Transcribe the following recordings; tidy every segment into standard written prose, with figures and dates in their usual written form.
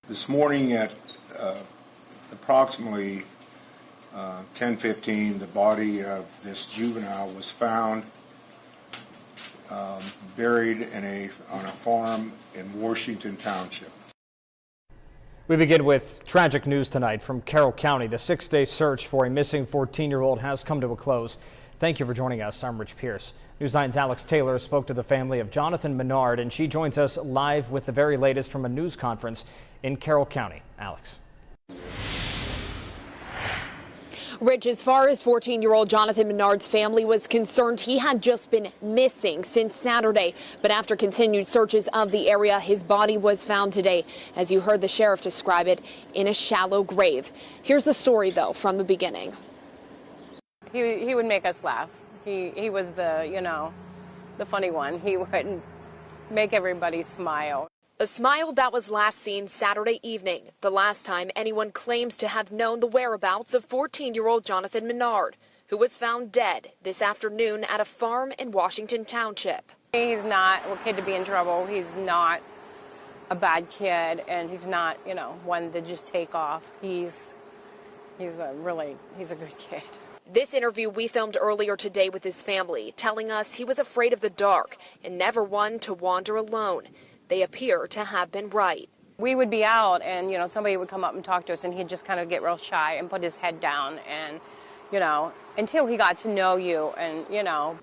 This morning at approximately 10:15, the body of this juvenile was found buried on a farm in Washington Township. We begin with tragic news tonight from Carroll County. The 6-day search for a missing 14-year-old has come to a close. Thank you for joining us. I'm Rich Pierce. News 9's Alex Taylor spoke to the family of Jonathan Menard, and she joins us live with the very latest from a news conference in Carroll County. Alex. Rich, as far as 14-year-old Jonathan Menard's family was concerned, he had just been missing since Saturday. But after continued searches of the area, his body was found today, as you heard the sheriff describe it, in a shallow grave. Here's the story, though, from the beginning. He would make us laugh. He was the funny one. He would make everybody smile. A smile that was last seen Saturday evening, the last time anyone claims to have known the whereabouts of 14-year-old Jonathan Menard, who was found dead this afternoon at a farm in Washington Township. He's not a kid to be in trouble. He's not a bad kid, and he's not, one to just take off. He's a good kid. This interview we filmed earlier today with his family, telling us he was afraid of the dark and never one to wander alone. They appear to have been right. We would be out and, somebody would come up and talk to us and he'd just kind of get real shy and put his head down and, until he got to know you and,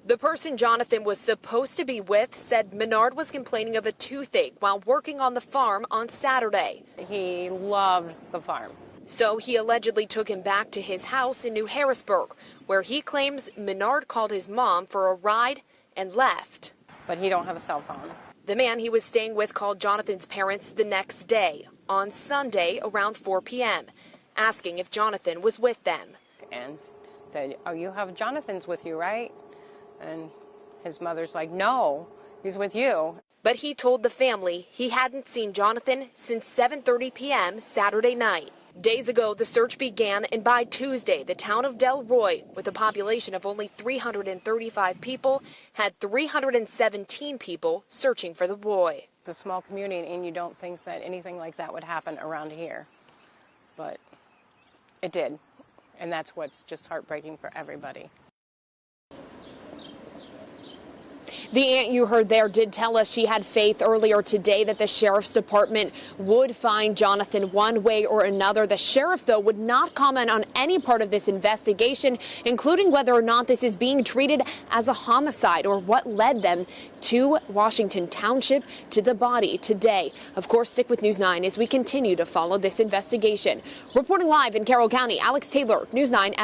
The person Jonathan was supposed to be with said Menard was complaining of a toothache while working on the farm on Saturday. He loved the farm. So he allegedly took him back to his house in New Harrisburg, where he claims Menard called his mom for a ride and left. But he don't have a cell phone. The man he was staying with called Jonathan's parents the next day, on Sunday around 4 p.m., asking if Jonathan was with them. And said, "Oh, you have Jonathan's with you, right?" And his mother's like, "No, he's with you." But he told the family he hadn't seen Jonathan since 7:30 p.m. Saturday night. Days ago, the search began, and by Tuesday, the town of Delroy, with a population of only 335 people, had 317 people searching for the boy. It's a small community, and you don't think that anything like that would happen around here. But it did, and that's what's just heartbreaking for everybody. The aunt you heard there did tell us she had faith earlier today that the sheriff's department would find Jonathan one way or another. The sheriff, though, would not comment on any part of this investigation, including whether or not this is being treated as a homicide or what led them to Washington Township to the body today. Of course, stick with News 9 as we continue to follow this investigation. Reporting live in Carroll County, Alex Taylor, News 9 at